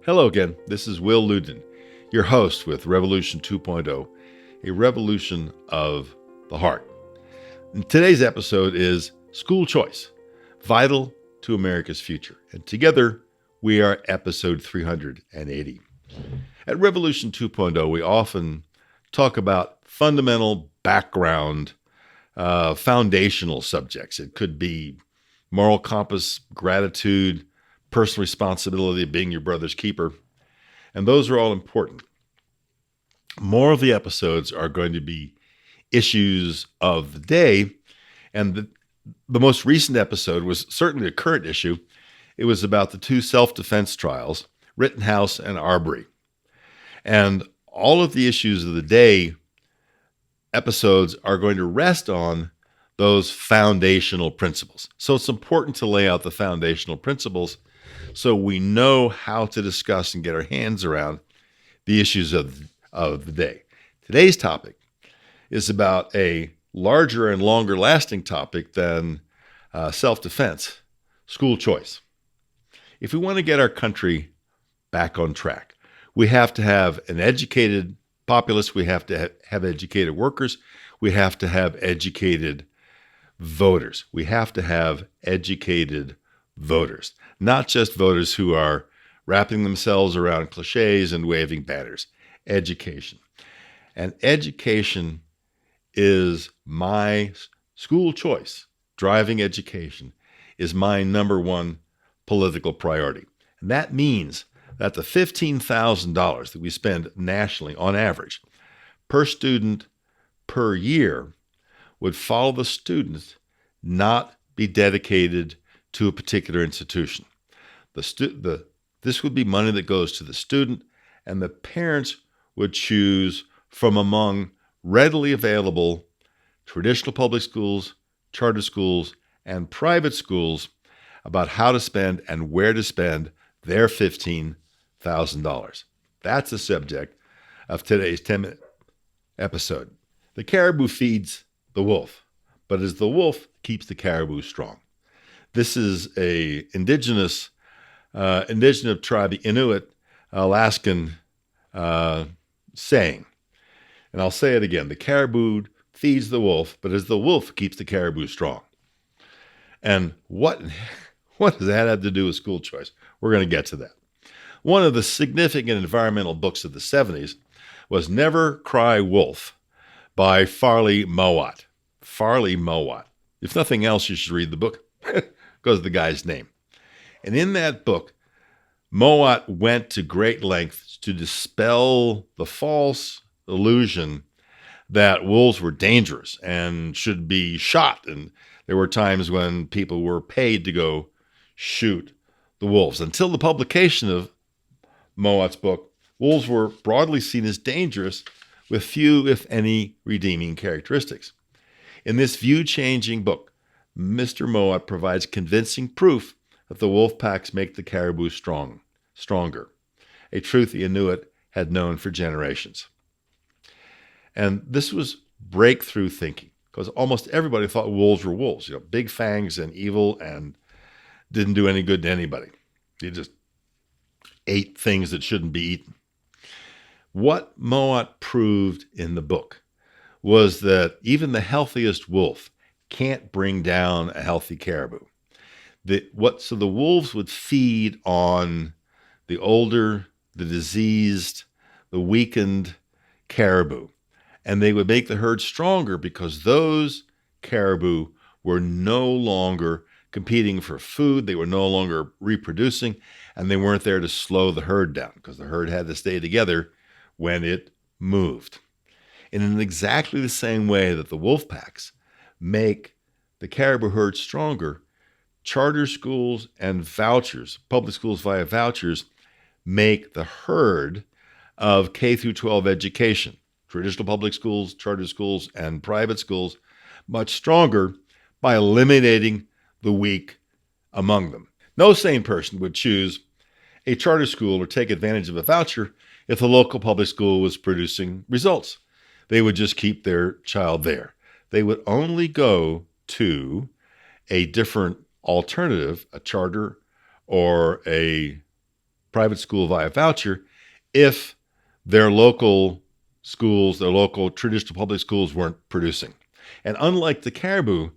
Hello again, this is Will Luden, your host with Revolution 2.0, a revolution of the heart. And today's episode is School Choice, Vital to America's Future. And together, we are episode 380. At Revolution 2.0, we often talk about fundamental background, foundational subjects. It could be moral compass, gratitude, personal responsibility of being your brother's keeper. And those are all important. More of the episodes are going to be issues of the day. And the most recent episode was certainly a current issue. It was about the two self-defense trials, Rittenhouse and Arbery. And all of the issues of the day episodes are going to rest on those foundational principles. So it's important to lay out the foundational principles so we know how to discuss and get our hands around the issues of the day. Today's topic is about a larger and longer lasting topic than self-defense, school choice. If we want to get our country back on track, we have to have an educated populace, we have to have educated workers, we have to have educated voters. We have to have educated voters, not just voters who are wrapping themselves around cliches and waving banners. Education. And education is my school choice. Driving education is my number one political priority. And that means that the $15,000 that we spend nationally on average per student per year would follow the student, not be dedicated to a particular institution. This would be money that goes to the student, and the parents would choose from among readily available traditional public schools, charter schools, and private schools about how to spend and where to spend their $15,000. That's the subject of today's 10-minute episode. The caribou feeds the wolf, but it's the wolf keeps the caribou strong. This is a indigenous tribe, the Inuit Alaskan saying. And I'll say it again. The caribou feeds the wolf, but it's the wolf keeps the caribou strong. And what does that have to do with school choice? We're going to get to that. One of the significant environmental books of the 70s was Never Cry Wolf by Farley Mowat. Farley Mowat. If nothing else, you should read the book because of the guy's name. And in that book, Mowat went to great lengths to dispel the false illusion that wolves were dangerous and should be shot. And there were times when people were paid to go shoot the wolves. Until the publication of Mowat's book, wolves were broadly seen as dangerous with few, if any, redeeming characteristics. In this view-changing book, Mr. Mowat provides convincing proof that the wolf packs make the caribou stronger, a truth the Inuit had known for generations. And this was breakthrough thinking, because almost everybody thought wolves were wolves, big fangs and evil and didn't do any good to anybody. They just ate things that shouldn't be eaten. What Mowat proved in the book was that even the healthiest wolf can't bring down a healthy caribou. So the wolves would feed on the older, the diseased, the weakened caribou, and they would make the herd stronger because those caribou were no longer competing for food, they were no longer reproducing, and they weren't there to slow the herd down because the herd had to stay together when it moved. And in exactly the same way that the wolf packs make the caribou herd stronger, charter schools and vouchers, public schools via vouchers, make the herd of K through 12 education, traditional public schools, charter schools, and private schools, much stronger by eliminating the weak among them. No sane person would choose a charter school or take advantage of a voucher if the local public school was producing results. They would just keep their child there. They would only go to a different alternative, a charter or a private school via voucher if their local schools, their local traditional public schools weren't producing. And unlike the caribou,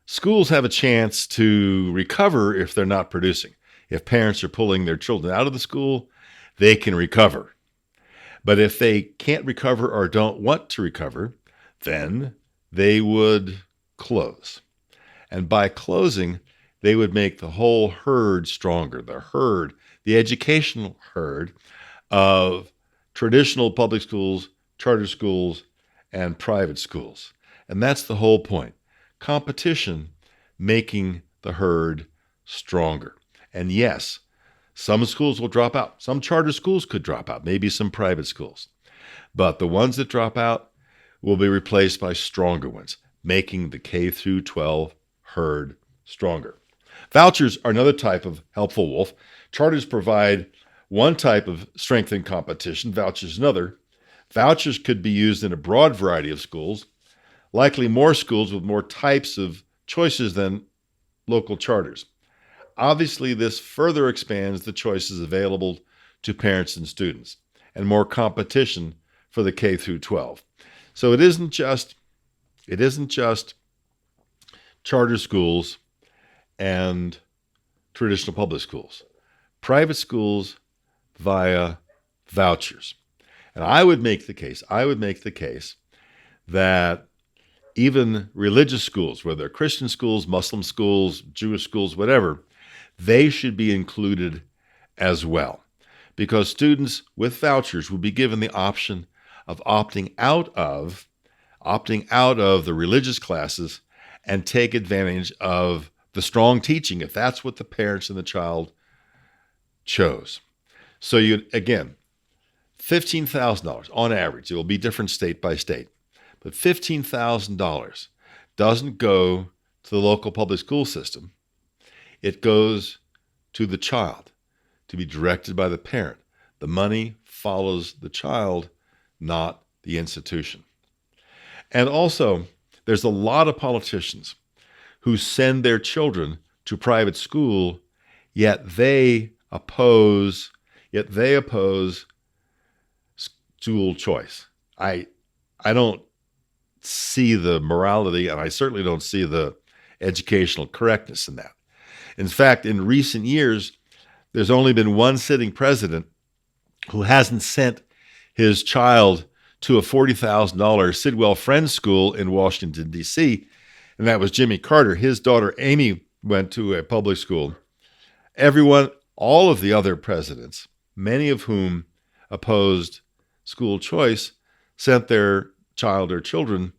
schools have a chance to recover if they're not producing. If parents are pulling their children out of the school, they can recover. But if they can't recover or don't want to recover, then they would close. And by closing, they would make the whole herd stronger. The herd, the educational herd of traditional public schools, charter schools, and private schools. And that's the whole point. Competition making the herd stronger. And yes, some schools will drop out. Some charter schools could drop out, maybe some private schools. But the ones that drop out will be replaced by stronger ones, making the K through 12 herd stronger. Vouchers are another type of helpful wolf. Charters provide one type of strengthened competition, vouchers another. Vouchers could be used in a broad variety of schools, likely more schools with more types of choices than local charters. Obviously, this further expands the choices available to parents and students and more competition for the K through 12. So it isn't just charter schools and traditional public schools. Private schools via vouchers. And I would make the case that even religious schools, whether they're Christian schools, Muslim schools, Jewish schools, whatever, they should be included as well. Because students with vouchers will be given the option of opting out of the religious classes and take advantage of the strong teaching if that's what the parents and the child chose. So again, $15,000 on average. It will be different state by state. But $15,000 doesn't go to the local public school system. It goes to the child to be directed by the parent. The money follows the child, not the institution. And also, there's a lot of politicians who send their children to private school, yet they oppose school choice. I don't see the morality, and I certainly don't see the educational correctness in that. In fact, in recent years, there's only been one sitting president who hasn't sent his child to a $40,000 Sidwell Friends School in Washington, D.C., and that was Jimmy Carter. His daughter, Amy, went to a public school. All of the other presidents, many of whom opposed school choice, sent their child or children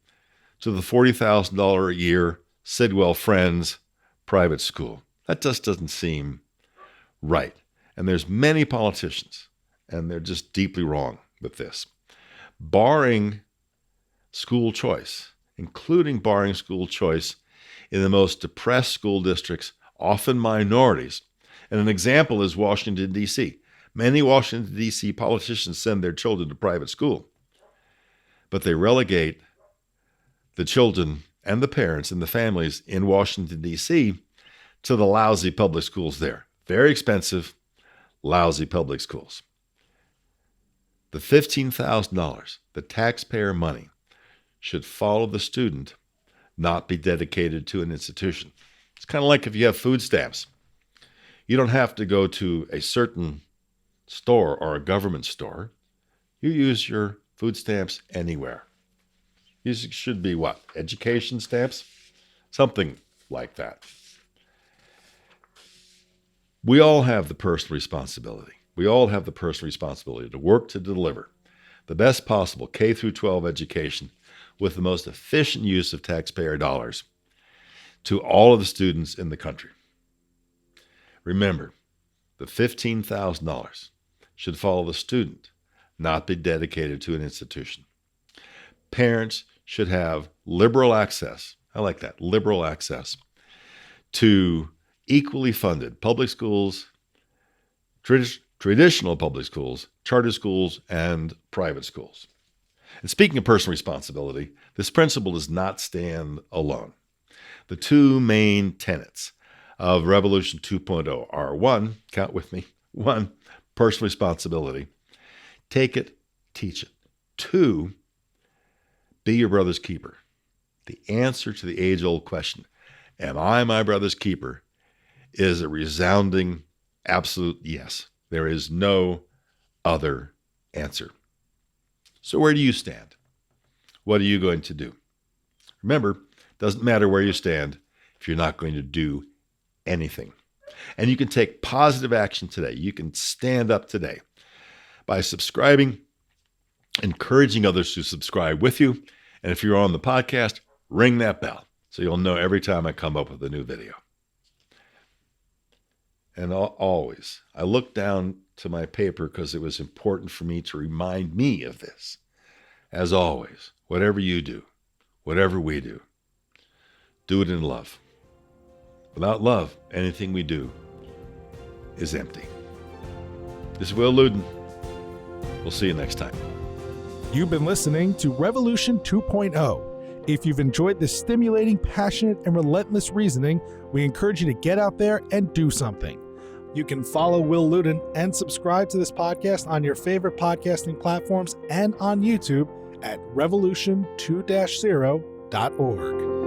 to the $40,000 a year Sidwell Friends private school. That just doesn't seem right. And there's many politicians, and they're just deeply wrong with this. Barring school choice, including barring school choice in the most depressed school districts, often minorities. And an example is Washington, D.C. Many Washington, D.C. politicians send their children to private school, but they relegate the children and the parents and the families in Washington, D.C. to the lousy public schools there. Very expensive, lousy public schools. The $15,000, the taxpayer money, should follow the student, not be dedicated to an institution. It's kind of like if you have food stamps. You don't have to go to a certain store or a government store. You use your food stamps anywhere. These should be what? Education stamps? Something like that. We all have the personal responsibility. We all have the personal responsibility to work to deliver the best possible K through 12 education with the most efficient use of taxpayer dollars to all of the students in the country. Remember, the $15,000 should follow the student, not be dedicated to an institution. Parents should have liberal access, I like that, liberal access to equally funded public schools, traditional public schools, charter schools, and private schools. And speaking of personal responsibility, this principle does not stand alone. The two main tenets of Revolution 2.0 are one, count with me, 1, personal responsibility. Take it, teach it. 2, be your brother's keeper. The answer to the age-old question, am I my brother's keeper, is a resounding, absolute yes. There is no other answer. So where do you stand? What are you going to do? Remember, it doesn't matter where you stand if you're not going to do anything. And you can take positive action today. You can stand up today by subscribing, encouraging others to subscribe with you. And if you're on the podcast, ring that bell so you'll know every time I come up with a new video. And always, I looked down to my paper because it was important for me to remind me of this. As always, whatever you do, whatever we do, do it in love. Without love, anything we do is empty. This is Will Luden. We'll see you next time. You've been listening to Revolution 2.0. If you've enjoyed this stimulating, passionate, and relentless reasoning, we encourage you to get out there and do something. You can follow Will Luden and subscribe to this podcast on your favorite podcasting platforms and on YouTube at revolution2-0.org.